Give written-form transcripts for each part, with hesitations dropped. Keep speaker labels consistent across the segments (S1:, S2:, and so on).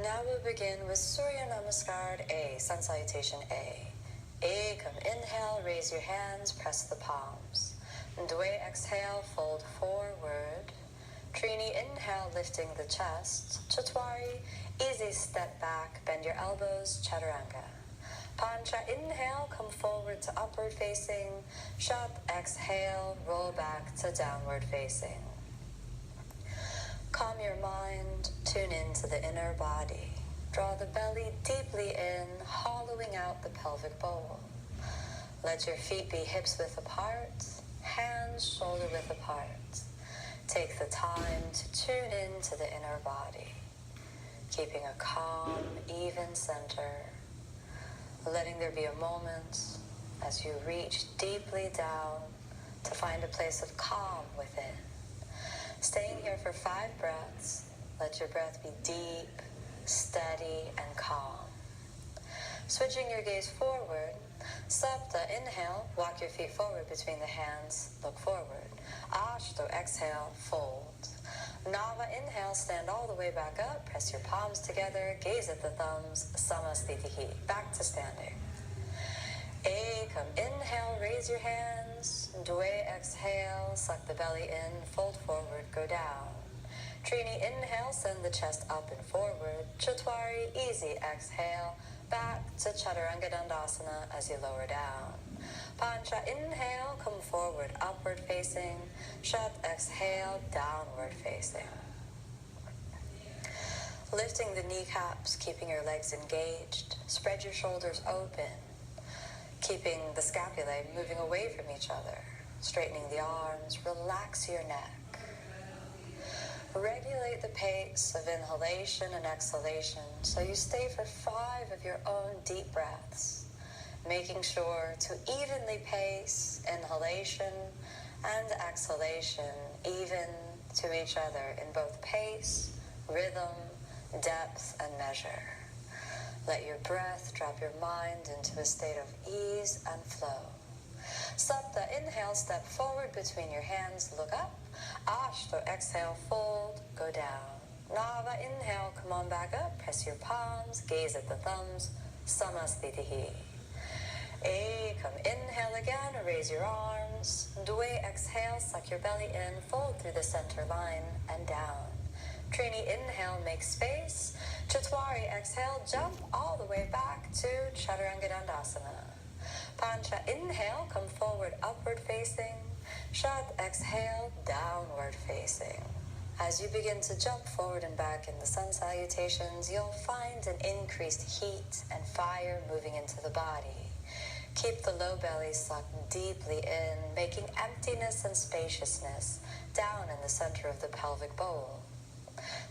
S1: Now we begin with Surya Namaskar A, Sun Salutation A. A, come inhale, raise your hands, press the palms. Dwe, exhale, fold forward. Trini, inhale, lifting the chest. Chatwari, easy step back, bend your elbows, Chaturanga. Pancha, inhale, come forward to upward facing. Shat, exhale, roll back to downward facing. Calm your mind, tune into the inner body. Draw the belly deeply in, hollowing out the pelvic bowl. Let your feet be hips width apart, hands shoulder width apart. Take the time to tune into the inner body, keeping a calm, even center. Letting there be a moment as you reach deeply down to find a place of calm within. Staying here for 5 breaths, let your breath be deep, steady, and calm. Switching your gaze forward, Sapta, inhale, walk your feet forward between the hands, look forward. Ashto, exhale, fold. Nava, inhale, stand all the way back up, press your palms together, gaze at the thumbs, Samastitihi, back to standing. Ekam, inhale, raise your hands. Dwe, exhale, suck the belly in, fold forward, go down. Trini, inhale, send the chest up and forward. Chatwari, easy, exhale, back to Chaturanga Dandasana as you lower down. Pancha, inhale, come forward, upward facing. Shat, exhale, downward facing. Lifting the kneecaps, keeping your legs engaged. Spread your shoulders open. Keeping the scapulae moving away from each other, straightening the arms, relax your neck. Regulate the pace of inhalation and exhalation so you stay for 5 of your own deep breaths, making sure to evenly pace inhalation and exhalation even to each other in both pace, rhythm, depth, and measure. Let your breath drop your mind into a state of ease and flow. Sapta, inhale, step forward between your hands, look up. Ashto, exhale, fold, go down. Nava, inhale, come on back up, press your palms, gaze at the thumbs, Samastitihi. Ekam, inhale again, raise your arms. Dwe, exhale, suck your belly in, fold through the center line and down. Trini, inhale, make space. Chatwari, exhale, jump all the way back to Chaturanga Dandasana. Pancha, inhale, come forward, upward facing. Shat, exhale, downward facing. As you begin to jump forward and back in the sun salutations, you'll find an increased heat and fire moving into the body. Keep the low belly sucked deeply in, making emptiness and spaciousness down in the center of the pelvic bowl.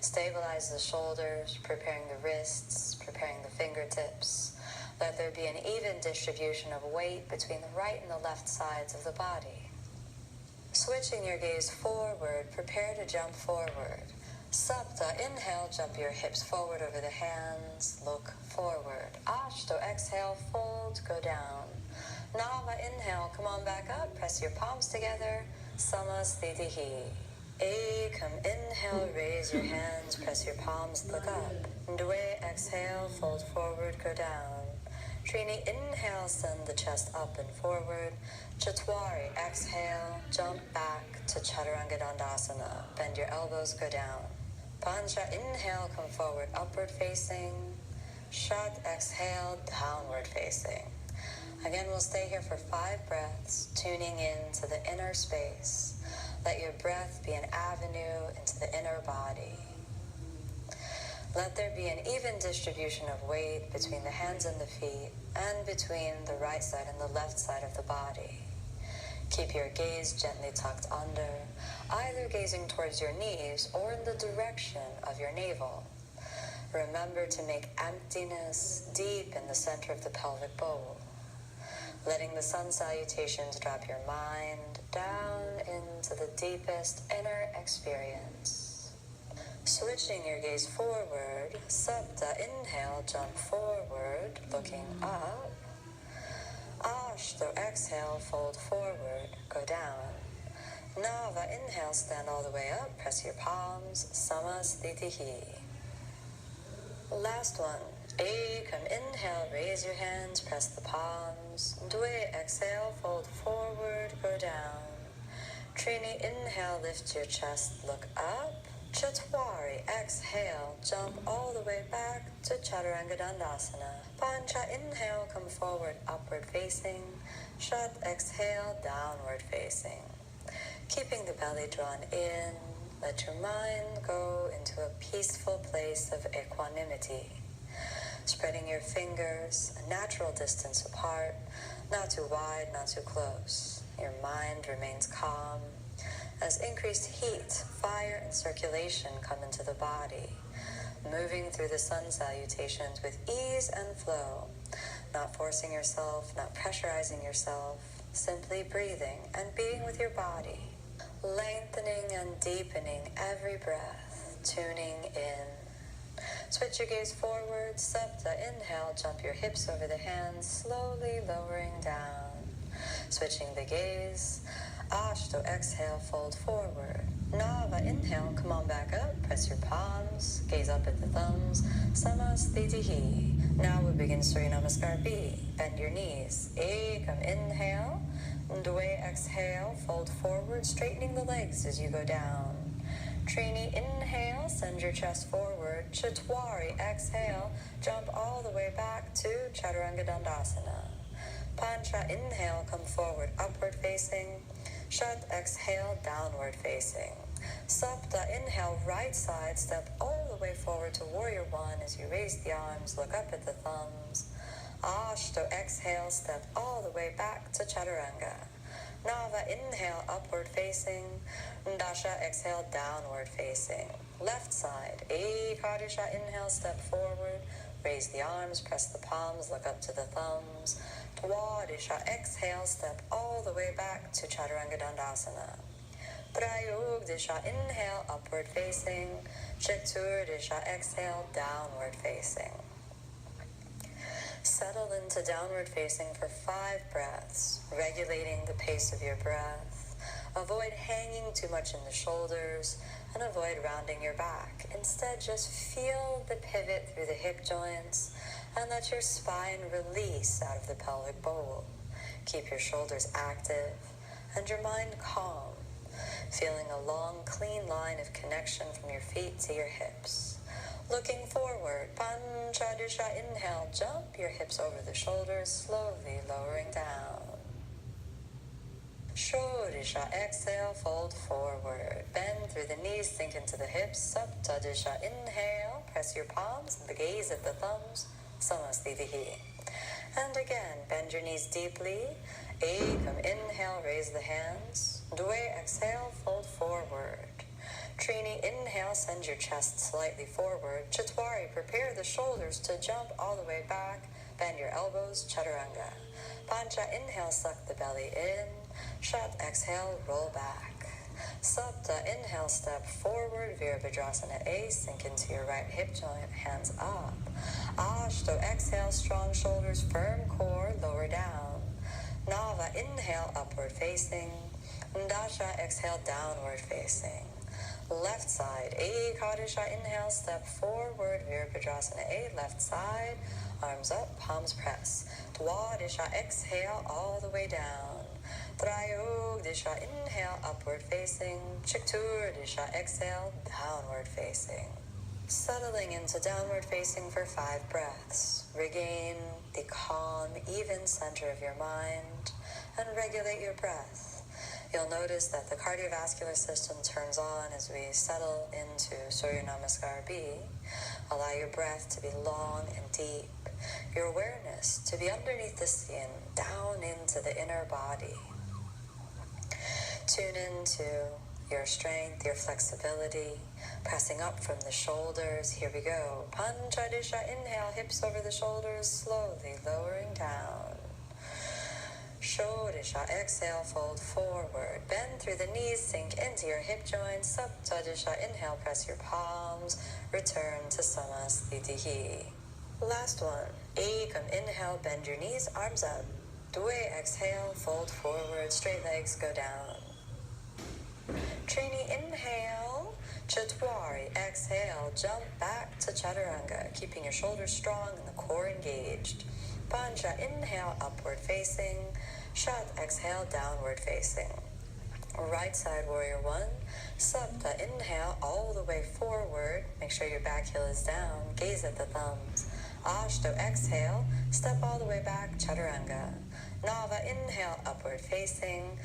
S1: Stabilize the shoulders, preparing the wrists, preparing the fingertips. Let there be an even distribution of weight between the right and the left sides of the body. Switching your gaze forward, prepare to jump forward. Sapta, inhale, jump your hips forward over the hands, look forward. Ashto, exhale, fold, go down. Nava, inhale, come on back up, press your palms together, Samastitihi. Ekam, inhale, raise your hands, press your palms, look up. Dwe, exhale, fold forward, go down. Trini, inhale, send the chest up and forward. Chatwari, exhale, jump back to Chaturanga Dandasana. Bend your elbows, go down. Pancha, inhale, come forward, upward facing. Shat, exhale, downward facing. Again, we'll stay here for 5 breaths, tuning in to the inner space. Let your breath be an avenue into the inner body. Let there be an even distribution of weight between the hands and the feet, and between the right side and the left side of the body. Keep your gaze gently tucked under, either gazing towards your knees or in the direction of your navel. Remember to make emptiness deep in the center of the pelvic bowl. Letting the sun salutations drop your mind down into the deepest inner experience. Switching your gaze forward, Sapta, inhale, jump forward, looking up. Ashto, exhale, fold forward, go down. Nava, inhale, stand all the way up, press your palms, Samasthitihi. Last one. Ekam, inhale, raise your hands, press the palms. Dwe, exhale, fold forward, go down. Trini, inhale, lift your chest, look up. Chatwari, exhale, jump all the way back to Chaturanga Dandasana. Pancha, inhale, come forward, upward facing. Shat, exhale, downward facing. Keeping the belly drawn in, let your mind go into a peaceful place of equanimity. Spreading your fingers a natural distance apart, not too wide, not too close. Your mind remains calm as increased heat, fire, and circulation come into the body, moving through the sun salutations with ease and flow, not forcing yourself, not pressurizing yourself, simply breathing and being with your body, lengthening and deepening every breath, tuning in. Switch your gaze forward, Sapta, inhale, jump your hips over the hands, slowly lowering down. Switching the gaze, Ashto, exhale, fold forward. Nava, inhale, come on back up, press your palms, gaze up at the thumbs, Samasthitihi. Now we begin Surya Namaskar B. Bend your knees. Ekam, inhale, Dwe, exhale, fold forward, straightening the legs as you go down. Trini, inhale, send your chest forward. Chatwari, exhale, jump all the way back to Chaturanga Dandasana. Pancha, inhale, come forward, upward facing. Shat, exhale, downward facing. Sapta, inhale, right side, step all the way forward to Warrior One as you raise the arms, look up at the thumbs. Ashto, exhale, step all the way back to Chaturanga. Nava, inhale, upward facing. Dasha, exhale, downward facing. Left side. Ekadisha, inhale, step forward. Raise the arms, press the palms, look up to the thumbs. Dwadisha, exhale, step all the way back to Chaturanga Dandasana. Trayogdisha, inhale, upward facing. Chaturdisha, exhale, downward facing. Settle into downward facing for 5 breaths, regulating the pace of your breath. Avoid hanging too much in the shoulders and avoid rounding your back. Instead, just feel the pivot through the hip joints and let your spine release out of the pelvic bowl. Keep your shoulders active and your mind calm, feeling a long, clean line of connection from your feet to your hips. Looking forward, Panchadisha, inhale, jump your hips over the shoulders, slowly lowering down. Shodisha, exhale, fold forward. Bend through the knees, sink into the hips. Saptadisha, inhale, press your palms and gaze at the thumbs. Samasthitihi. And again, bend your knees deeply. Ekam, inhale, raise the hands. Dwe, exhale, fold forward. Trini, inhale, send your chest slightly forward. Chatwari, prepare the shoulders to jump all the way back. Bend your elbows, Chaturanga. Pancha, inhale, suck the belly in. Shat, exhale, roll back. Sapta, inhale, step forward. Virabhadrasana A, sink into your right hip joint, hands up. Ashto, exhale, strong shoulders, firm core, lower down. Nava, inhale, upward facing. Dasha, exhale, downward facing. Left side, Ekadisha, inhale, step forward, Virabhadrasana A, left side, arms up, palms press. Dwadisha, exhale, all the way down. Trayogdisha, inhale, upward facing. Chakturdisha, exhale, downward facing. Settling into downward facing for 5 breaths. Regain the calm, even center of your mind and regulate your breath. You'll notice that the cardiovascular system turns on as we settle into Surya Namaskar B. Allow your breath to be long and deep, your awareness to be underneath the skin, down into the inner body. Tune into your strength, your flexibility, pressing up from the shoulders. Here we go. Panchadisha, inhale, hips over the shoulders, slowly lowering down. Shodisha, exhale, fold forward. Bend through the knees, sink into your hip joints. Saptadisha, inhale, press your palms. Return to Samasthitihi. Last one. Ekam, inhale, bend your knees, arms up. Dwe, exhale, fold forward, straight legs go down. Trini, inhale. Chatwari, exhale, jump back to Chaturanga, keeping your shoulders strong and the core engaged. Pancha, inhale, upward facing. Shat, exhale, downward facing. Right side warrior one. Sapta, inhale, all the way forward. Make sure your back heel is down. Gaze at the thumbs. Ashto, exhale, step all the way back, Chaturanga. Nava, inhale, upward facing.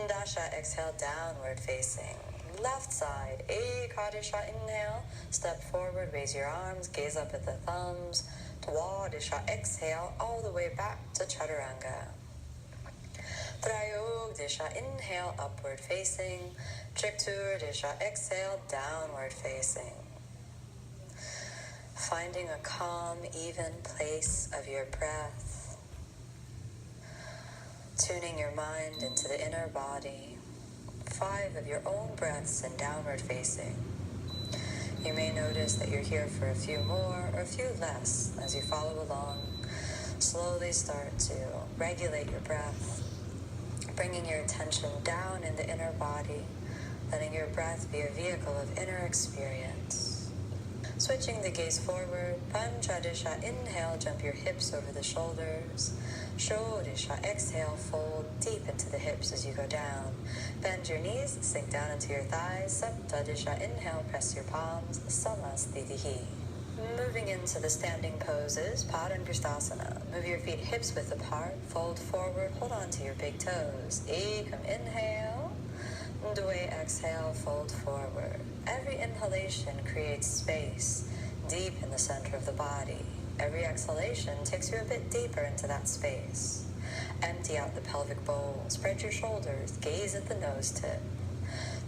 S1: Dasha, exhale, downward facing. Left side, Ekadisha, inhale, step forward, raise your arms, gaze up at the thumbs. Dwadisha, exhale, all the way back to Chaturanga. Trayogdisha, inhale, upward facing. Chiturdisha, exhale, downward facing. Finding a calm, even place of your breath. Tuning your mind into the inner body. 5 of your own breaths in downward facing. You may notice that you're here for a few more or a few less as you follow along. Slowly start to regulate your breath, bringing your attention down in the inner body, letting your breath be a vehicle of inner experience. Switching the gaze forward, Panchadisha, inhale, jump your hips over the shoulders. Shodisha, exhale, fold deep into the hips as you go down. Bend your knees, sink down into your thighs. Saptadisha, inhale, press your palms. Samasthitihi. Moving into the standing poses, Padangusthasana. Move your feet hips width apart, fold forward, hold on to your big toes. Ekam, inhale. Dwe, exhale, fold forward. Every inhalation creates space deep in the center of the body. Every exhalation takes you a bit deeper into that space. Empty out the pelvic bowl, spread your shoulders, gaze at the nose tip.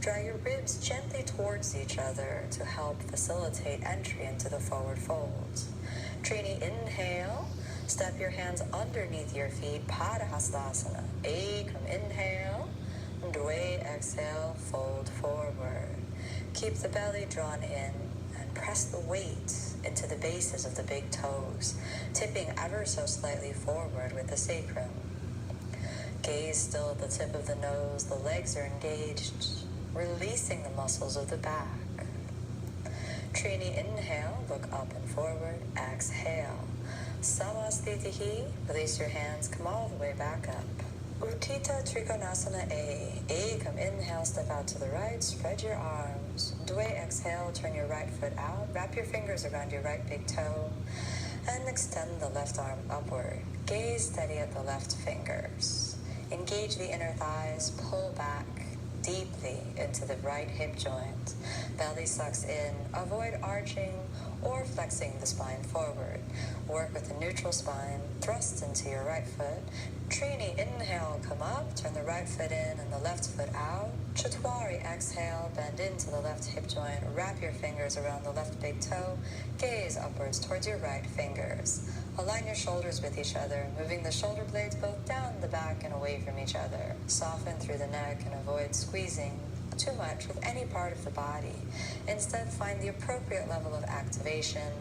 S1: Draw your ribs gently towards each other to help facilitate entry into the forward folds. Trini, inhale. Step your hands underneath your feet, Padahastasana. Ekam, inhale. Dwe, exhale, fold forward. Keep the belly drawn in and press the weight into the bases of the big toes, tipping ever so slightly forward with the sacrum. Gaze still at the tip of the nose, the legs are engaged, releasing the muscles of the back. Trini, inhale, look up and forward, exhale. Samasthitihi, release your hands, come all the way back up. Uttita Trikonasana A. Ekam, inhale, step out to the right, spread your arms. Dwe, exhale, turn your right foot out, wrap your fingers around your right big toe, and extend the left arm upward. Gaze steady at the left fingers. Engage the inner thighs, pull back deeply into the right hip joint. Belly sucks in, avoid arching or flexing the spine forward. Work with a neutral spine, thrust into your right foot. Trini, inhale, come up, turn the right foot in and the left foot out. Chatwari, exhale, bend into the left hip joint, wrap your fingers around the left big toe, gaze upwards towards your right fingers. Align your shoulders with each other, moving the shoulder blades both down the back and away from each other. Soften through the neck and avoid squeezing too much with any part of the body. Instead, find the appropriate level of activation,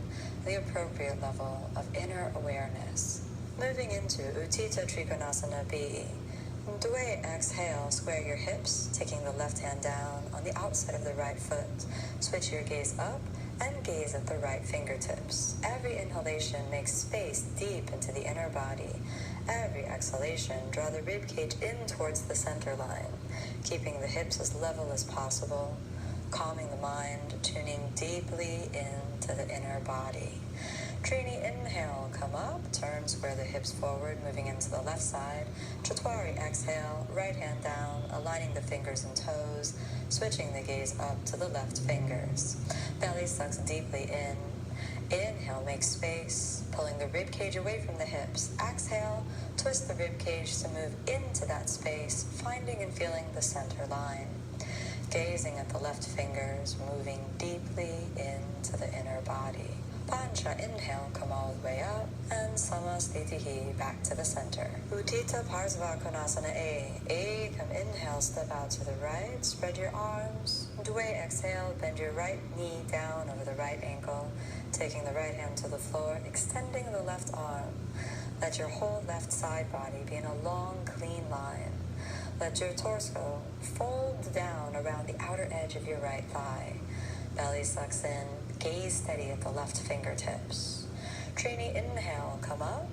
S1: the appropriate level of inner awareness. Moving into Uttita Trikonasana B. Dwe, exhale, square your hips, taking the left hand down on the outside of the right foot. Switch your gaze up and gaze at the right fingertips. Every inhalation makes space deep into the inner body. Every exhalation, draw the rib cage in towards the center line, keeping the hips as level as possible, calming the mind, tuning deeply into the inner body. Trini, inhale, come up, turn, square the hips forward, moving into the left side. Chatwari, exhale, right hand down, aligning the fingers and toes, switching the gaze up to the left fingers. Belly sucks deeply in. Inhale, make space, pulling the rib cage away from the hips. Exhale, twist the rib cage to move into that space, finding and feeling the center line. Gazing at the left fingers, moving deeply into the inner body. Pancha, inhale, come all the way up, and Samasthitihi, back to the center. Utthita Parsvakonasana A, come inhale, step out to the right, spread your arms. Dwe, exhale, bend your right knee down over the right ankle, taking the right hand to the floor, extending the left arm. Let your whole left side body be in a long, clean line. Let your torso fold down around the outer edge of your right thigh. Belly sucks in. Gaze steady at the left fingertips. Trini, inhale, come up.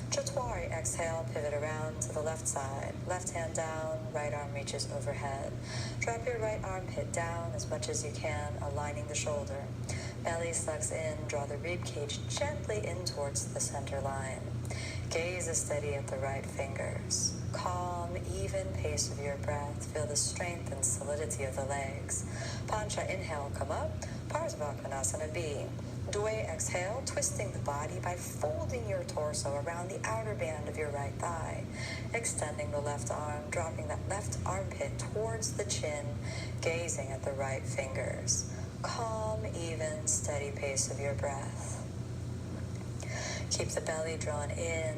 S1: Chatwari, exhale, pivot around to the left side. Left hand down, right arm reaches overhead. Drop your right armpit down as much as you can, aligning the shoulder. Belly sucks in, draw the rib cage gently in towards the center line. Gaze is steady at the right fingers. Calm, even pace of your breath. Feel the strength and solidity of the legs. Pancha, inhale, come up. Parsvakonasana B. Dwe, exhale, twisting the body by folding your torso around the outer band of your right thigh. Extending the left arm, dropping that left armpit towards the chin, gazing at the right fingers. Calm, even, steady pace of your breath. Keep the belly drawn in,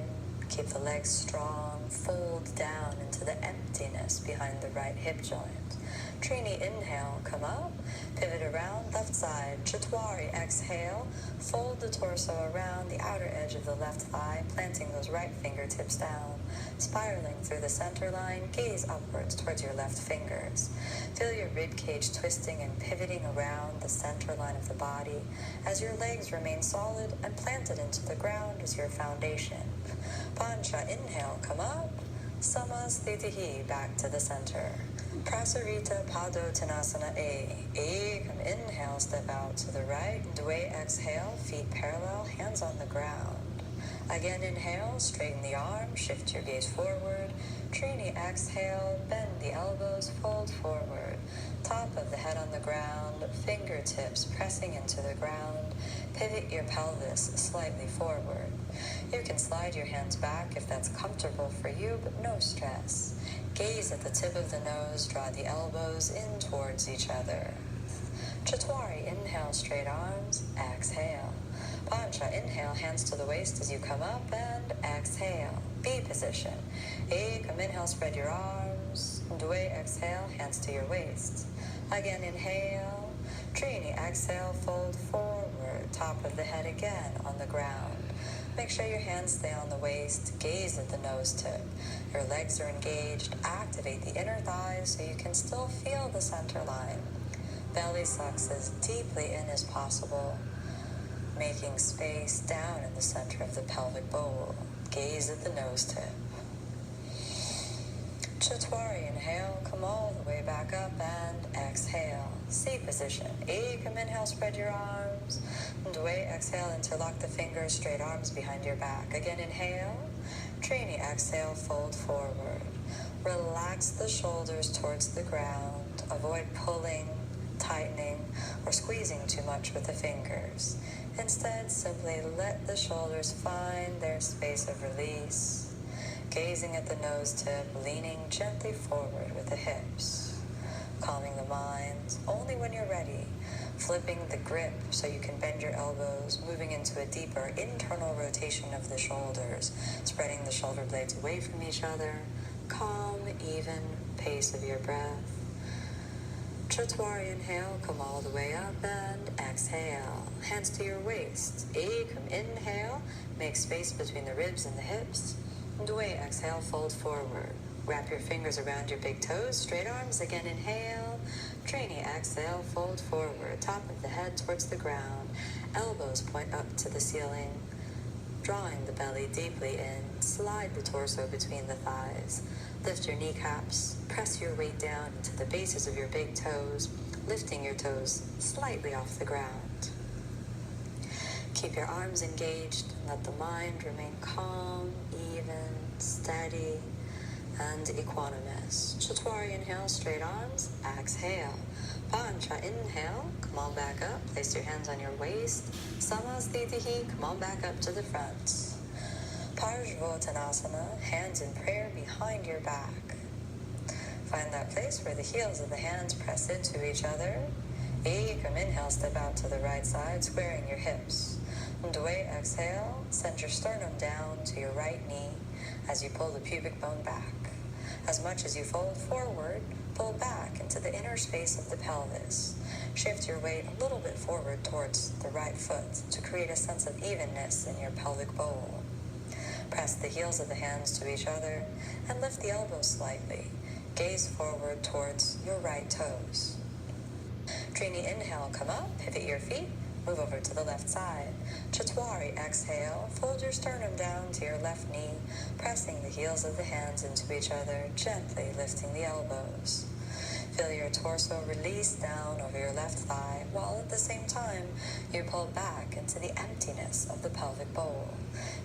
S1: keep the legs strong, fold down into the emptiness behind the right hip joint. Trini, inhale, come up, pivot around, left side. Chatwari, exhale, fold the torso around the outer edge of the left thigh, planting those right fingertips down. Spiraling through the center line, gaze upwards towards your left fingers. Feel your rib cage twisting and pivoting around the center line of the body as your legs remain solid and planted into the ground as your foundation. Pancha, inhale, come up. Samasthitihi, back to the center. Prasarita Padottanasana A, come inhale, step out to the right. Dwe, exhale, feet parallel, hands on the ground. Again, inhale, straighten the arm, shift your gaze forward. Trini, exhale, bend the elbows, fold forward. Top of the head on the ground, fingertips pressing into the ground. Pivot your pelvis slightly forward. You can slide your hands back if that's comfortable for you, but no stress. Gaze at the tip of the nose, draw the elbows in towards each other. Chatwari, inhale, straight arms, exhale. Pancha, inhale, hands to the waist as you come up, and exhale. B position. A, come inhale, spread your arms. Dwe, exhale, hands to your waist. Again, inhale. Trini, exhale, fold forward. Top of the head again on the ground. Make sure your hands stay on the waist. Gaze at the nose tip. Your legs are engaged. Activate the inner thighs so you can still feel the center line. Belly sucks as deeply in as possible, making space down in the center of the pelvic bowl. Gaze at the nose tip. Chatwari, inhale, come all the way back up and exhale. C position. A, come inhale, spread your arms. Dwe, exhale, interlock the fingers, straight arms behind your back. Again, inhale. Trini, exhale, fold forward. Relax the shoulders towards the ground. Avoid pulling, tightening, or squeezing too much with the fingers. Instead, simply let the shoulders find their space of release. Gazing at the nose tip, leaning gently forward with the hips. Calming the mind only when you're ready. Flipping the grip so you can bend your elbows, moving into a deeper internal rotation of the shoulders, spreading the shoulder blades away from each other. Calm, even pace of your breath. Chatwari, inhale, come all the way up and exhale. Hands to your waist. A, come inhale, make space between the ribs and the hips. Dwe, exhale, fold forward. Wrap your fingers around your big toes, straight arms. Again, inhale. Trini, exhale, fold forward. Top of the head towards the ground. Elbows point up to the ceiling. Drawing the belly deeply in. Slide the torso between the thighs. Lift your kneecaps. Press your weight down into the bases of your big toes, lifting your toes slightly off the ground. Keep your arms engaged and let the mind remain calm, even, steady, and equanimous. Chaturanga, inhale, straight arms. Exhale. Pancha, inhale. Come on back up. Place your hands on your waist. Samasthitihi, come on back up to the front. Parshvottanasana, hands in prayer behind your back. Find that place where the heels of the hands press into each other. Ekam, inhale, step out to the right side, squaring your hips. Dway, exhale, send your sternum down to your right knee as you pull the pubic bone back. As much as you fold forward, pull back into the inner space of the pelvis. Shift your weight a little bit forward towards the right foot to create a sense of evenness in your pelvic bowl. Press the heels of the hands to each other and lift the elbows slightly. Gaze forward towards your right toes. Trini, inhale, come up, pivot your feet, move over to the left side. Chatwari, exhale, fold your sternum down to your left knee, pressing the heels of the hands into each other, gently lifting the elbows. Feel your torso release down over your left thigh, while at the same time you pull back into the emptiness of the pelvic bowl,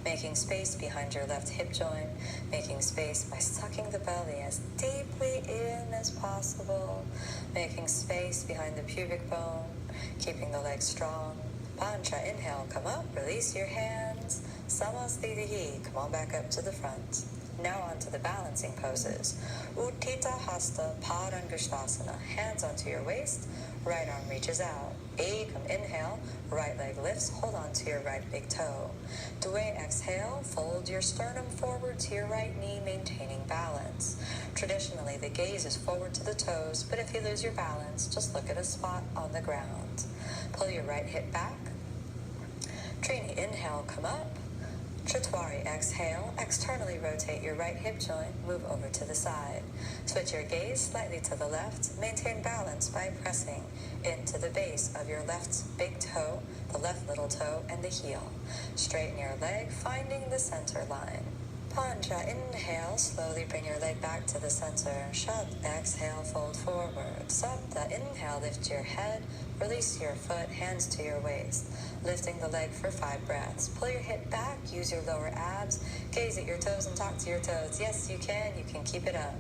S1: making space behind your left hip joint, making space by sucking the belly as deeply in as possible, making space behind the pubic bone, keeping the legs strong. Pancha, inhale, come up, release your hands. Samasthitihi, come on back up to the front. Now on to the balancing poses. Uttita Hasta Padangusthasana, hands onto your waist, right arm reaches out. Ekam, inhale, right leg lifts, hold on to your right big toe. Dway, exhale, fold your sternum forward to your right knee, maintaining balance. Traditionally, the gaze is forward to the toes, but if you lose your balance, just look at a spot on the ground. Pull your right hip back. Trini, inhale, come up. Chatwari, exhale, externally rotate your right hip joint, move over to the side. Switch your gaze slightly to the left, maintain balance by pressing into the base of your left big toe, the left little toe, and the heel. Straighten your leg, finding the center line. Pancha, inhale, slowly bring your leg back to the center. Shat, exhale, fold forward. Sapta, inhale, lift your head, release your foot, hands to your waist. Lifting the leg for 5 breaths. Pull your hip back, use your lower abs, gaze at your toes and talk to your toes. Yes, you can keep it up.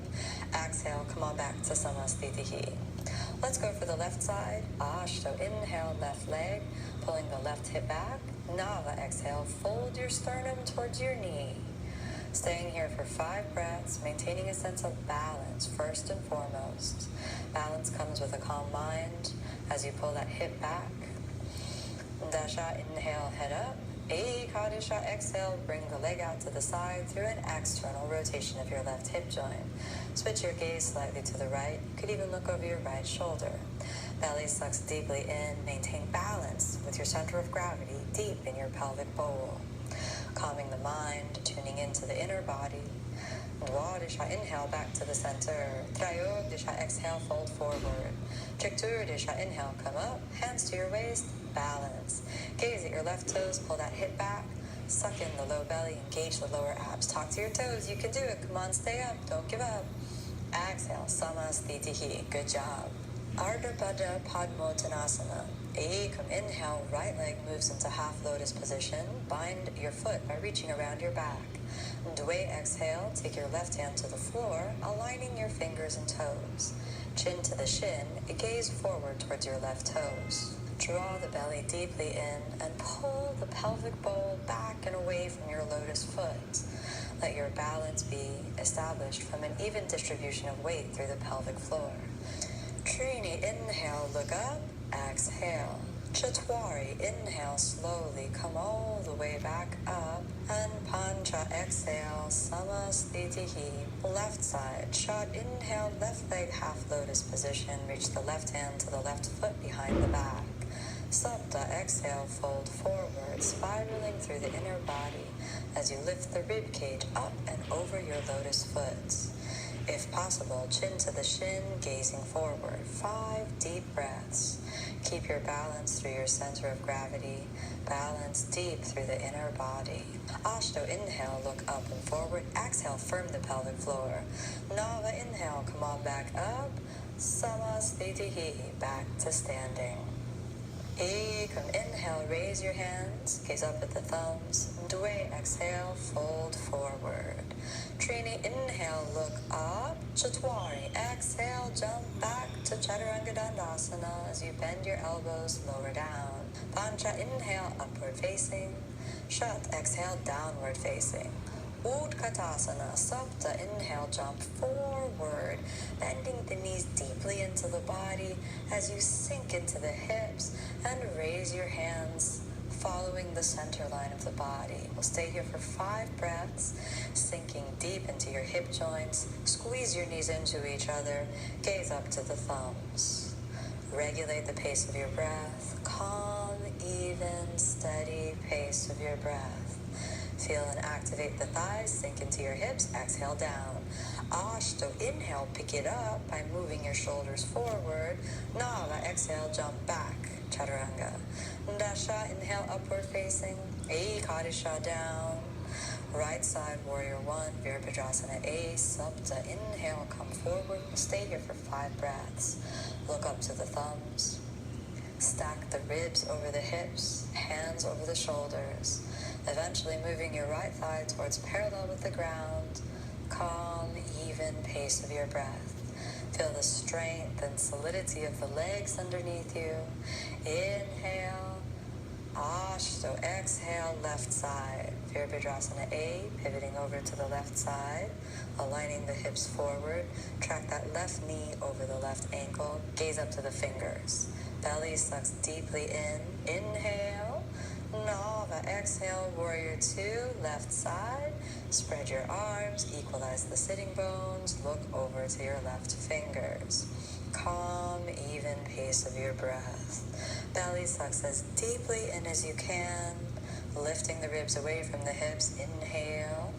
S1: Exhale, come on back to Samasthitihi. Let's go for the left side. Ashto, inhale, left leg, pulling the left hip back. Nava, exhale, fold your sternum towards your knee. Staying here for 5 breaths, maintaining a sense of balance first and foremost. Balance comes with a calm mind as you pull that hip back. Dasha, inhale, head up. Ekadisha, exhale, bring the leg out to the side through an external rotation of your left hip joint. Switch your gaze slightly to the right. You could even look over your right shoulder. Belly sucks deeply in. Maintain balance with your center of gravity deep in your pelvic bowl. Calming the mind, tuning into the inner body. Dwadisha, inhale, back to the center. Trayodisha, exhale, fold forward. Chiturdisha, inhale, come up, hands to your waist, balance. Gaze at your left toes, pull that hip back, suck in the low belly, engage the lower abs. Talk to your toes, you can do it. Come on, stay up, don't give up. Exhale, Samasthitihi, good job. Ardha Pada Padmottanasana. Ekam, inhale, right leg moves into half lotus position. Bind your foot by reaching around your back. Dway, exhale, take your left hand to the floor, aligning your fingers and toes. Chin to the shin, gaze forward towards your left toes. Draw the belly deeply in and pull the pelvic bowl back and away from your lotus foot. Let your balance be established from an even distribution of weight through the pelvic floor. Trini, inhale, look up, exhale. Chatwari, inhale, slowly come all the way back up. And Pancha, exhale, Samasthitihi. Left side, Shat, inhale, left leg half lotus position. Reach the left hand to the left foot behind the back. Sapta, exhale, fold forward, spiraling through the inner body as you lift the rib cage up and over your lotus foot. If possible, chin to the shin, gazing forward. 5 deep breaths. Keep your balance through your center of gravity. Balance deep through the inner body. Ashto, inhale, look up and forward. Exhale, firm the pelvic floor. Nava, inhale, come on back up. Samasthitihi, back to standing. Ekam, inhale. inhale, raise your hands, gaze up at the thumbs. Dwe, exhale, fold forward. Trini, inhale, look up. Chatwari, exhale, jump back to Chaturanga Dandasana as you bend your elbows lower down. Pancha, inhale, upward facing. Shat, exhale, downward facing. Utkatasana, Sapta, inhale, jump forward, bending the knees deeply into the body as you sink into the hips and raise your hands, following the center line of the body. We'll stay here for 5 breaths, sinking deep into your hip joints. Squeeze your knees into each other, gaze up to the thumbs. Regulate the pace of your breath, calm, even, steady pace of your breath. Feel and activate the thighs, sink into your hips, exhale down. Ashto, inhale, pick it up by moving your shoulders forward. Nava, exhale, jump back, Chaturanga. Dasha, inhale, upward facing. Ekadisha, down. Right side, warrior 1, Virabhadrasana A, Sapta, inhale, come forward. Stay here for 5 breaths. Look up to the thumbs. Stack the ribs over the hips, hands over the shoulders. Eventually moving your right thigh towards parallel with the ground. Calm, even pace of your breath. Feel the strength and solidity of the legs underneath you. Inhale. Ashto, exhale, left side. Virabhadrasana A, pivoting over to the left side, aligning the hips forward. Track that left knee over the left ankle. Gaze up to the fingers. Belly sucks deeply in. Inhale. Nava, exhale, warrior 2, left side. Spread your arms, equalize the sitting bones, look over to your left fingers. Calm, even pace of your breath. Belly sucks as deeply in as you can, lifting the ribs away from the hips. Inhale.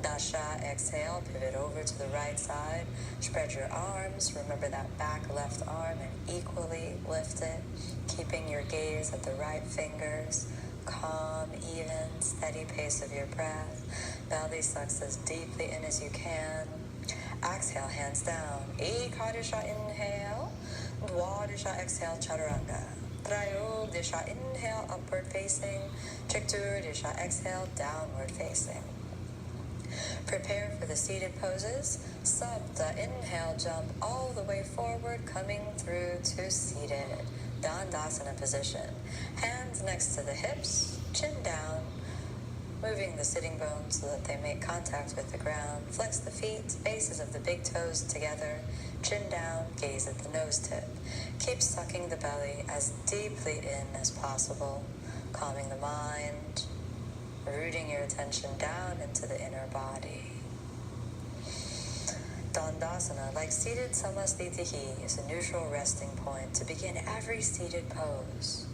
S1: Dasha, exhale, pivot over to the right side. Spread your arms, remember that back left arm and equally lift it, keeping your gaze at the right fingers. Calm, even, steady pace of your breath. Belly sucks as deeply in as you can. Exhale, hands down. Ekadisha, inhale. Dwadisha, exhale, Chaturanga. Trayogdisha, inhale, upward facing. Chiturdisha, exhale, downward facing. Prepare for the seated poses. Sapta, inhale, jump all the way forward, coming through to seated. Dandasana position. Hands next to the hips, chin down, moving the sitting bones so that they make contact with the ground. Flex the feet, bases of the big toes together, chin down, gaze at the nose tip. Keep sucking the belly as deeply in as possible, calming the mind, rooting your attention down into the inner body. Dandasana, like seated samasthitihi, is a neutral resting point to begin every seated pose.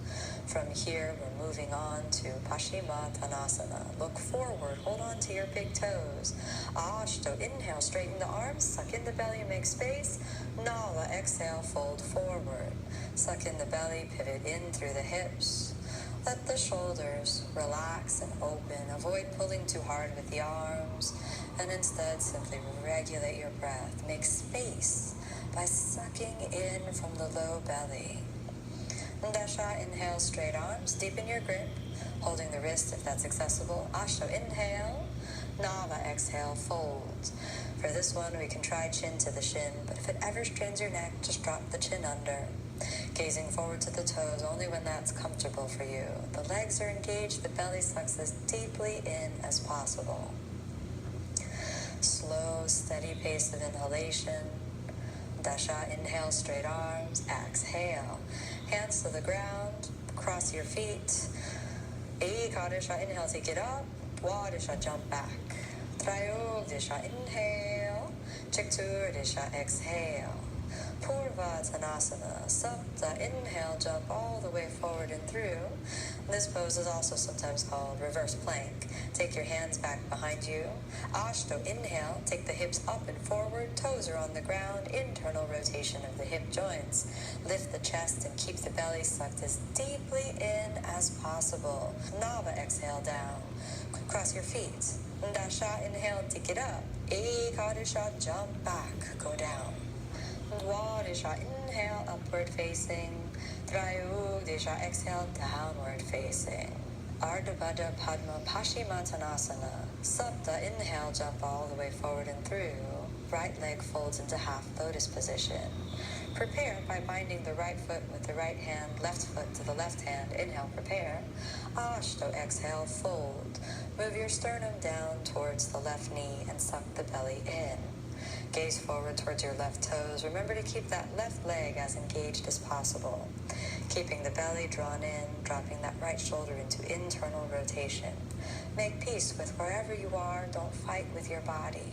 S1: From here, we're moving on to Paschimottanasana. Look forward, hold on to your big toes. Ashto, inhale, straighten the arms, suck in the belly, make space. Nava, exhale, fold forward. Suck in the belly, pivot in through the hips. Let the shoulders relax and open. Avoid pulling too hard with the arms, and instead simply regulate your breath. Make space by sucking in from the low belly. Dasha, inhale, straight arms, deepen your grip, holding the wrist if that's accessible. Ashto, inhale. Nava, exhale, fold. For this one, we can try chin to the shin, but if it ever strains your neck, just drop the chin under. Gazing forward to the toes only when that's comfortable for you. The legs are engaged, the belly sucks as deeply in as possible. Slow, steady pace of inhalation. Dasha, inhale, straight arms, exhale. Hands to the ground, cross your feet. Ekadisha, inhale, take it up. Dwadisha, jump back. Trayogdisha, inhale. Chiturdisha, exhale. Purvattanasana, Sapta, inhale, jump all the way forward and through. This pose is also sometimes called reverse plank. Take your hands back behind you. Ashto, inhale, take the hips up and forward, toes are on the ground, internal rotation of the hip joints. Lift the chest and keep the belly sucked as deeply in as possible. Nava, exhale, down. Cross your feet. Dasha, inhale, take it up. Ekadisha, jump back, go down. Dwadisha, inhale, upward facing. Trayug Disha, exhale, downward facing. Ardha Baddha Padma Paschimottanasana. Sapta, inhale, jump all the way forward and through. Right leg folds into half lotus position. Prepare by binding the right foot with the right hand, left foot to the left hand. Inhale, prepare. Ashto, exhale, fold. Move your sternum down towards the left knee and suck the belly in. Gaze forward towards your left toes. Remember to keep that left leg as engaged as possible. Keeping the belly drawn in, dropping that right shoulder into internal rotation. Make peace with wherever you are. Don't fight with your body.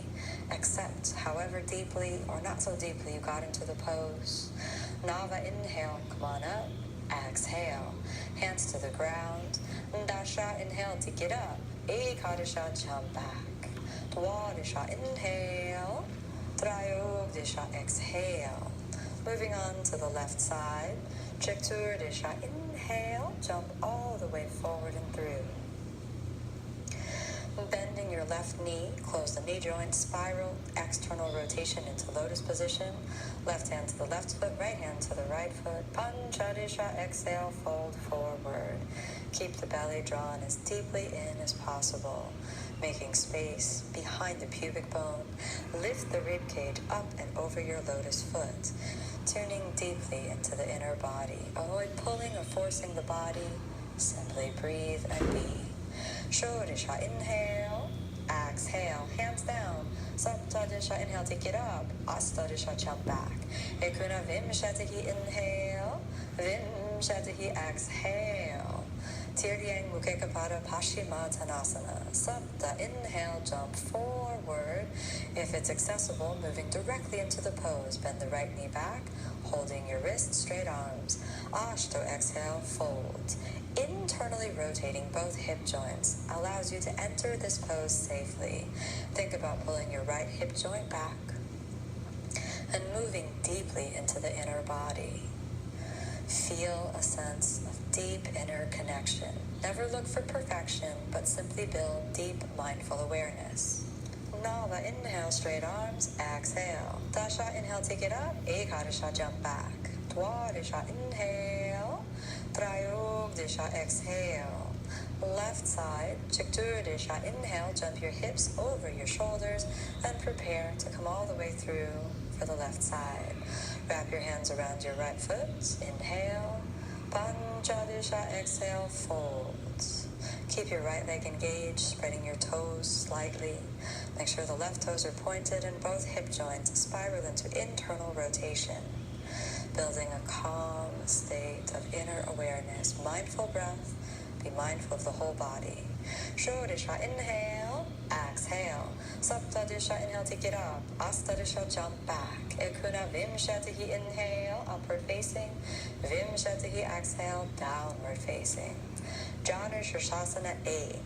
S1: Accept however deeply or not so deeply you got into the pose. Nava, inhale, come on up. Exhale, hands to the ground. Dasha, inhale to get up. Ekadasha, jump back. Dwadasha, inhale. Trayogdasha, exhale. Moving on to the left side. Chakturdasha, inhale, jump all the way forward and through. Bending your left knee, close the knee joint, spiral, external rotation into lotus position. Left hand to the left foot, right hand to the right foot. Panchadisha, exhale, fold forward. Keep the belly drawn as deeply in as possible, making space behind the pubic bone. Lift the rib cage up and over your lotus foot, tuning deeply into the inner body. Avoid pulling or forcing the body. Simply breathe and be. Shodisha, inhale, exhale, hands down. Saptadisha, inhale, take it up. Astadisha, jump back. Ekuna vimshatahi, inhale. Vimshatahi, exhale. Tirdyang Mukekapada Paschimottanasana. Sapta, inhale, jump forward. If it's accessible, moving directly into the pose. Bend the right knee back, holding your wrist, straight arms. Ashto, exhale, fold. Internally rotating both hip joints allows you to enter this pose safely. Think about pulling your right hip joint back and moving deeply into the inner body. Feel a sense of deep inner connection. Never look for perfection, but simply build deep mindful awareness. Nava, inhale, straight arms, exhale. Dasha, inhale, take it up. Ekadasha, jump back. Dwadasha, inhale. Trayogdasha, exhale. Left side, Chakturdasha, inhale, jump your hips over your shoulders and prepare to come all the way through for the left side. Wrap your hands around your right foot, inhale. Panchadisha, exhale, fold. Keep your right leg engaged, spreading your toes slightly. Make sure the left toes are pointed and both hip joints spiral into internal rotation. Building a calm state of inner awareness. Mindful breath. Be mindful of the whole body. Shodisha, inhale, exhale. Saptadisha, inhale, take it up. Astadisha, jump back. Ekuna vimshatahi, inhale, upward facing. Vimshatahi, exhale, downward facing. Janu Shirshasana 8.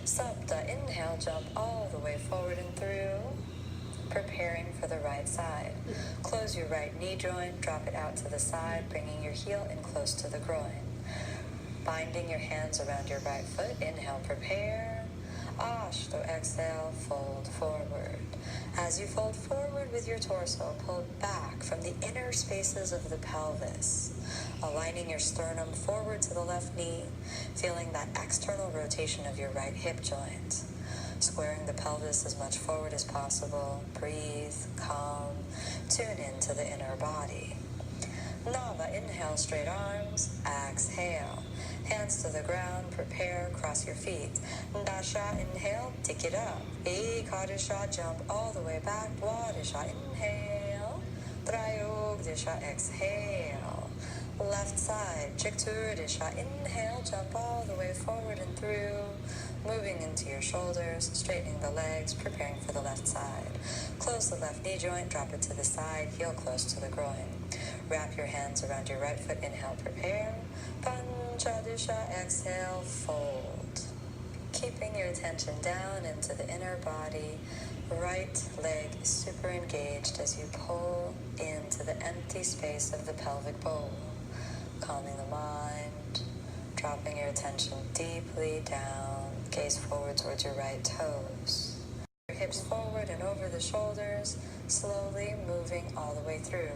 S1: Sapta, inhale, jump all the way forward and through. Preparing for the right side. Close your right knee joint, drop it out to the side, bringing your heel in close to the groin. Binding your hands around your right foot, inhale, prepare. Ashto, exhale, fold forward. As you fold forward with your torso, pull back from the inner spaces of the pelvis, aligning your sternum forward to the left knee, feeling that external rotation of your right hip joint. Squaring the pelvis as much forward as possible. Breathe, calm, tune into the inner body. Nava, inhale, straight arms, exhale. Hands to the ground, prepare, cross your feet. Dasha, inhale, take it up. Ekadasha, jump all the way back. Dwadasha, inhale. Trayogdasha, exhale. Left side, Chakturdasha, inhale, jump all the way forward and through. Moving into your shoulders, straightening the legs, preparing for the left side. Close the left knee joint, drop it to the side, heel close to the groin. Wrap your hands around your right foot, inhale, prepare. Panchadisha, exhale, fold. Keeping your attention down into the inner body, right leg is super engaged as you pull into the empty space of the pelvic bowl. Calming the mind, dropping your attention deeply down, gaze forward towards your right toes. Your hips forward and over the shoulders, slowly moving all the way through.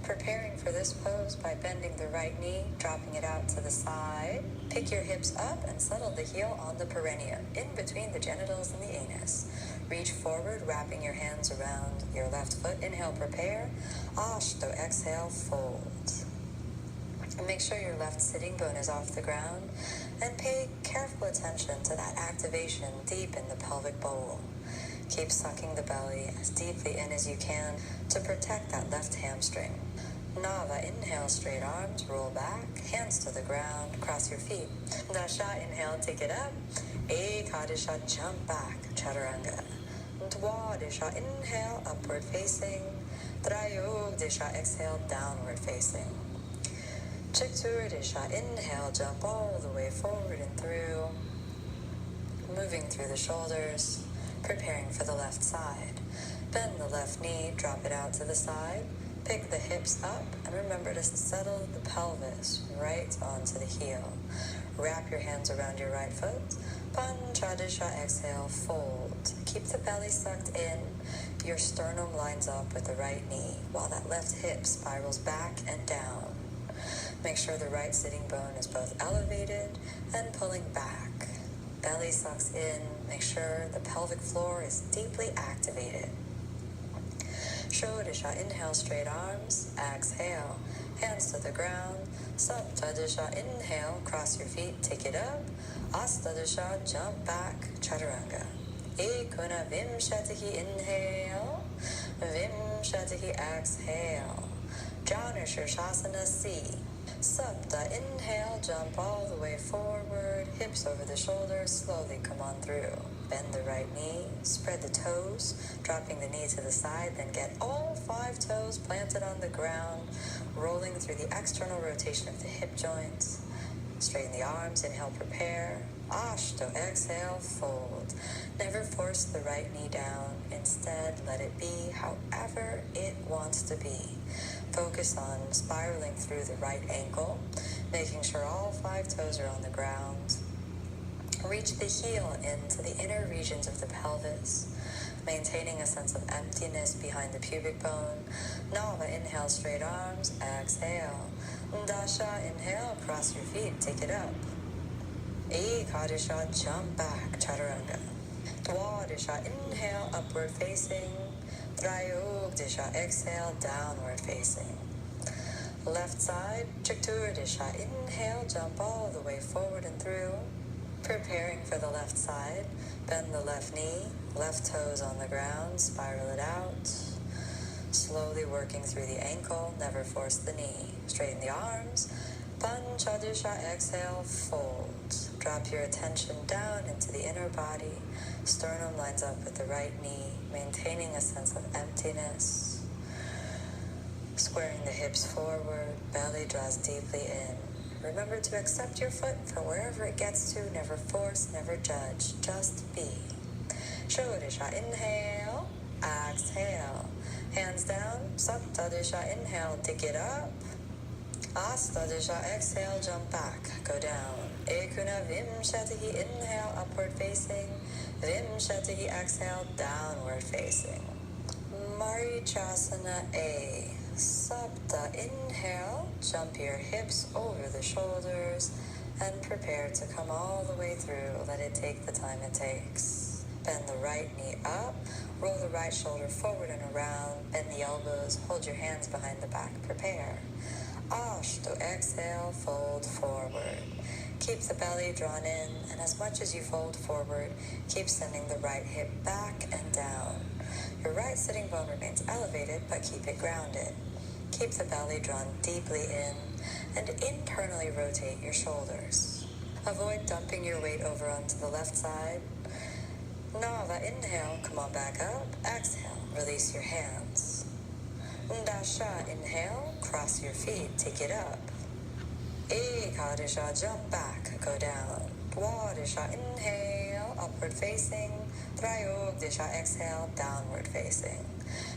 S1: Preparing for this pose by bending the right knee, dropping it out to the side. Pick your hips up and settle the heel on the perineum, in between the genitals and the anus. Reach forward, wrapping your hands around your left foot. Inhale, prepare. Ashto, exhale, fold. And make sure your left sitting bone is off the ground, and pay careful attention to that activation deep in the pelvic bowl. Keep sucking the belly as deeply in as you can to protect that left hamstring. Nava, inhale, straight arms, roll back, hands to the ground, cross your feet. Dasha, inhale, take it up. Ekadisha, jump back, chaturanga. Dwadisha, inhale, upward facing. Trayogdisha, exhale, downward facing. Chiturdisha, inhale, jump all the way forward and through, moving through the shoulders, preparing for the left side. Bend the left knee, drop it out to the side, pick the hips up, and remember to settle the pelvis right onto the heel. Wrap your hands around your right foot. Panchadisha, exhale, fold. Keep the belly sucked in. Your sternum lines up with the right knee, while that left hip spirals back and down. Make sure the right sitting bone is both elevated and pulling back. Belly sucks in. Make sure the pelvic floor is deeply activated. Shodisha, inhale, straight arms. Exhale, hands to the ground. Saptadisha, inhale, cross your feet, take it up. Astadisha, jump back, chaturanga. Ekuna vimshatihi, inhale. Vimshatihi, exhale. Janu Shirshasana, C. Sapta, inhale, jump all the way forward, hips over the shoulders, slowly come on through. Bend the right knee, spread the toes, dropping the knee to the side, then get all 5 toes planted on the ground, rolling through the external rotation of the hip joints. Straighten the arms, inhale, prepare. Ashto, exhale, fold. Never force the right knee down. Instead, let it be however it wants to be. Focus on spiraling through the right ankle, making sure all 5 toes are on the ground. Reach the heel into the inner regions of the pelvis, maintaining a sense of emptiness behind the pubic bone. Nava, inhale, straight arms. Exhale. Dasha, inhale, cross your feet, take it up. Ekadisha, jump back, chaturanga. Dwadisha, inhale, upward facing. Trayogdisha, exhale, downward facing. Left side, Chiturdisha, inhale, jump all the way forward and through. Preparing for the left side, bend the left knee, left toes on the ground, spiral it out. Slowly working through the ankle, never force the knee. Straighten the arms. Panchadisha, exhale, fold. Drop your attention down into the inner body. Sternum lines up with the right knee, maintaining a sense of emptiness. Squaring the hips forward, belly draws deeply in. Remember to accept your foot for wherever it gets to. Never force, never judge. Just be. Shodisha, inhale. Exhale. Hands down. Saptadisha, inhale. Dig it up. Astadisha, exhale. Jump back. Go down. Ekuna vimshatihi, inhale. Upward facing. Vimshatihi, exhale. Downward facing. Marichasana A. Sapta, inhale, jump your hips over the shoulders, and prepare to come all the way through. Let it take the time it takes. Bend the right knee up, roll the right shoulder forward and around, bend the elbows, hold your hands behind the back, prepare. Ashto, exhale, fold forward. Keep the belly drawn in, and as much as you fold forward, keep sending the right hip back and down. Your right sitting bone remains elevated, but keep it grounded. Keep the belly drawn deeply in, and internally rotate your shoulders. Avoid dumping your weight over onto the left side. Nava, inhale, come on back up. Exhale, release your hands. Dasha, inhale, cross your feet, take it up. Ekadisha, jump back, go down. Dwadisha, inhale, upward facing. Trayogdisha, exhale, downward facing.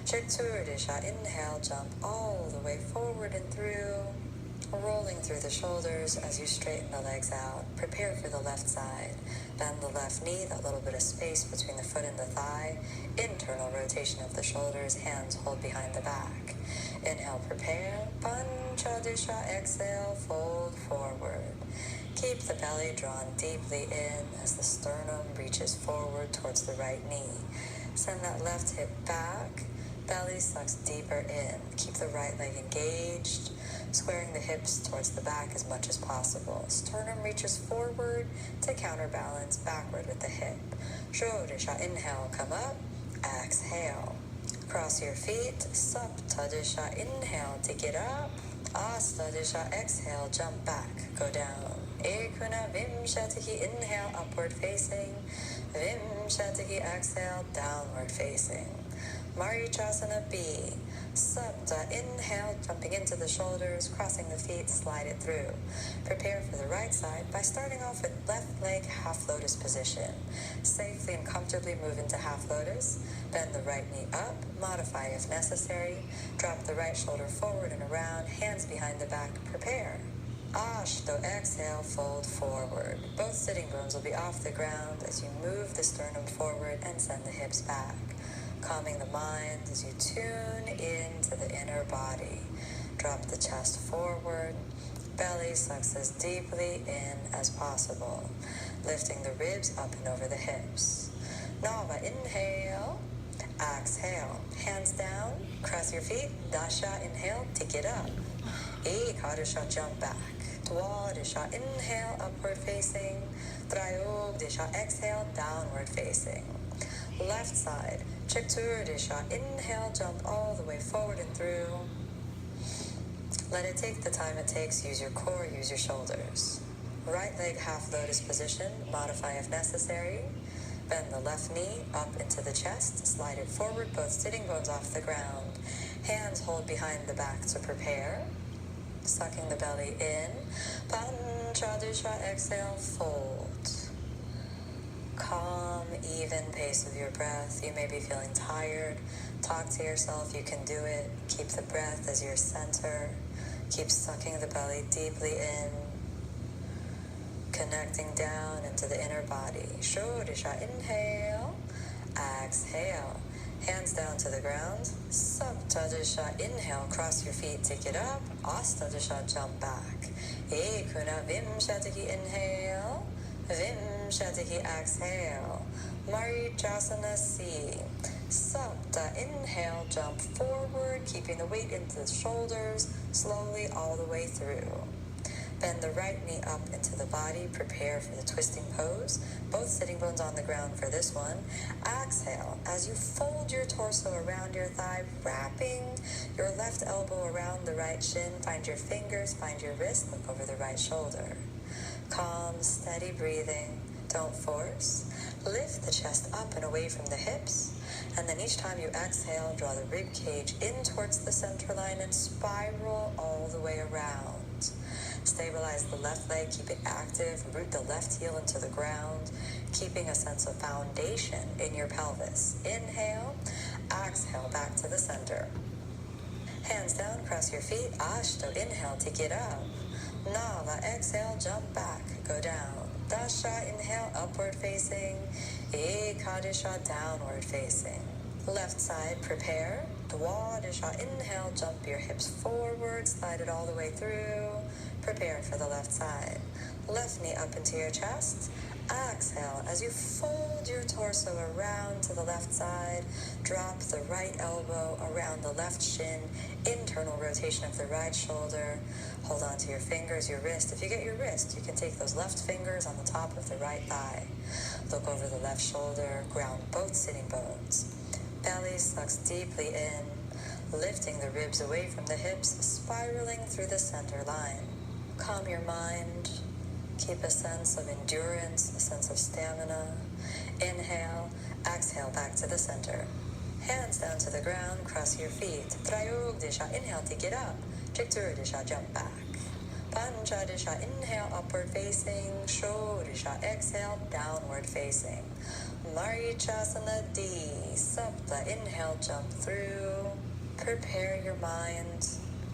S1: Chiturdisha, inhale, jump all the way forward and through. Rolling through the shoulders as you straighten the legs out. Prepare for the left side. Bend the left knee, that little bit of space between the foot and the thigh. Internal rotation of the shoulders, hands hold behind the back. Inhale, prepare. Panchadisha, exhale, fold forward. Keep the belly drawn deeply in as the sternum reaches forward towards the right knee. Send that left hip back. Belly sucks deeper in. Keep the right leg engaged, squaring the hips towards the back as much as possible. Sternum reaches forward to counterbalance backward with the hip. Shodisha, inhale, come up. Exhale. Cross your feet. Saptadisha, inhale to get up. Astadisha, exhale, jump back, go down. Ekuna vimshatiki, inhale, upward facing. Vimshatiki, exhale, downward facing. Marichasana B. Sapta, inhale, jumping into the shoulders, crossing the feet, slide it through. Prepare for the right side by starting off with left leg half lotus position. Safely and comfortably move into half lotus. Bend the right knee up, modify if necessary. Drop the right shoulder forward and around, hands behind the back, prepare. Ashto, exhale, fold forward. Both sitting bones will be off the ground as you move the sternum forward and send the hips back. Calming the mind as you tune into the inner body. Drop the chest forward. Belly sucks as deeply in as possible. Lifting the ribs up and over the hips. Nava, inhale. Exhale. Hands down. Cross your feet. Dasha, inhale. Take it up. Ekadisha, jump back. Dwadisha, inhale, upward facing. Trayogdisha, exhale, downward facing. Left side, Chakturdisha, inhale, jump all the way forward and through. Let it take the time it takes, use your core, use your shoulders. Right leg half lotus position, modify if necessary. Bend the left knee up into the chest, slide it forward, both sitting bones off the ground. Hands hold behind the back to prepare. Sucking the belly in. Panchadisha, exhale, fold. Calm, even pace of your breath. You may be feeling tired. Talk to yourself, you can do it. Keep the breath as your center. Keep sucking the belly deeply in. Connecting down into the inner body. Shodisha, inhale. Exhale. Hands down to the ground. Saptadisha, inhale, cross your feet, take it up. Astadisha, jump back. Ekuna vimshatiki, inhale. Vimshatiki, exhale. Marichasana C. Sapta, inhale, jump forward, keeping the weight into the shoulders, slowly all the way through. Bend the right knee up into the body. Prepare for the twisting pose. Both sitting bones on the ground for this one. Exhale as you fold your torso around your thigh, wrapping your left elbow around the right shin. Find your fingers, find your wrist, look over the right shoulder. Calm, steady breathing. Don't force. Lift the chest up and away from the hips. And then each time you exhale, draw the rib cage in towards the center line and spiral all the way around. Stabilize the left leg, keep it active, root the left heel into the ground, keeping a sense of foundation in your pelvis. Inhale, exhale, back to the center. Hands down, cross your feet. Ashto, inhale, take it up. Nava, exhale, jump back, go down. Dasha, inhale, upward facing. Ekadisha, downward facing. Left side, prepare. Dwadisha, inhale, jump your hips forward, slide it all the way through. Prepare for the left side. Left knee up into your chest. Exhale as you fold your torso around to the left side. Drop the right elbow around the left shin. Internal rotation of the right shoulder. Hold on to your fingers, your wrist. If you get your wrist, you can take those left fingers on the top of the right thigh. Look over the left shoulder. Ground both sitting bones. Belly sucks deeply in. Lifting the ribs away from the hips. Spiraling through the center line. Calm your mind. Keep a sense of endurance, a sense of stamina. Inhale, exhale back to the center. Hands down to the ground, cross your feet. Trayogdisha, inhale, take it up. Chakturdisha, jump back. Panchadisha, inhale, upward facing. Shodisha, exhale, downward facing. Marichasana D. Sapta, inhale, jump through. Prepare your mind,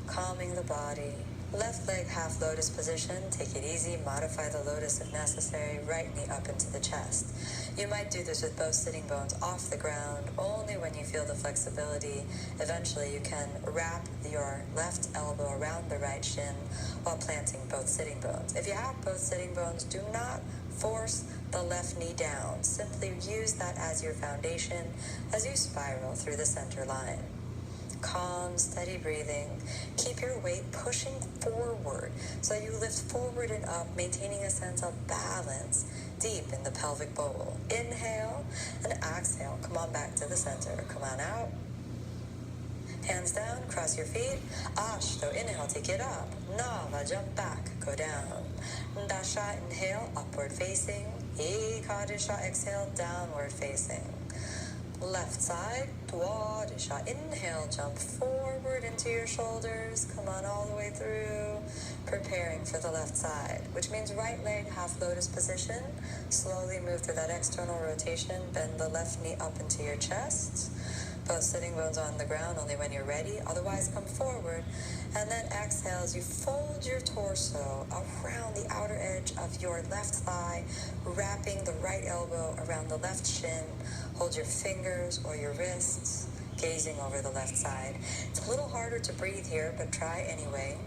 S1: calming the body. Left leg half lotus position. Take it easy. Modify the lotus if necessary. Right knee up into the chest. You might do this with both sitting bones off the ground, only when you feel the flexibility. Eventually, you can wrap your left elbow around the right shin while planting both sitting bones. If you have both sitting bones, do not force the left knee down. Simply use that as your foundation as you spiral through the center line. Calm, steady breathing. Keep your weight pushing forward so you lift forward and up, maintaining a sense of balance deep in the pelvic bowl. Inhale and exhale. Come on back to the center. Come on out. Hands down, cross your feet. Ashto, inhale, take it up. Nava, jump back, go down. Dasha, inhale, upward facing. Ekadisha, exhale, downward facing. Left side, Dwadisha. Inhale, jump forward into your shoulders. Come on all the way through. Preparing for the left side, which means right leg half lotus position. Slowly move through that external rotation. Bend the left knee up into your chest. Both sitting bones on the ground only when you're ready. Otherwise, come forward. And then exhale as you fold your torso around the outer edge of your left thigh, wrapping the right elbow around the left shin. Hold your fingers or your wrists, gazing over the left side. It's a little harder to breathe here, but try anyway.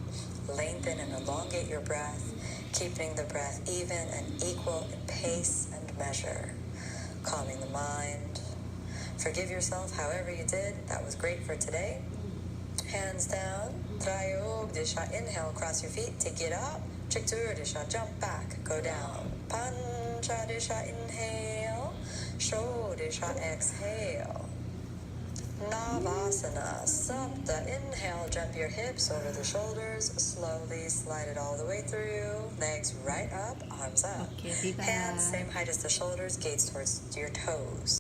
S1: Lengthen and elongate your breath, keeping the breath even and equal in pace and measure. Calming the mind. Forgive yourself however you did. That was great for today. Hands down. Trayog Disha. Inhale, cross your feet. Take it up. Chiktur Disha. Jump back. Go down. Pancha Disha. Inhale. Sho Disha. Exhale. Navasana. Sapta. Inhale. Jump your hips over the shoulders. Slowly slide it all the way through. Legs right up. Arms up.
S2: Okay,
S1: Hands same height as the shoulders. Gaze towards your toes.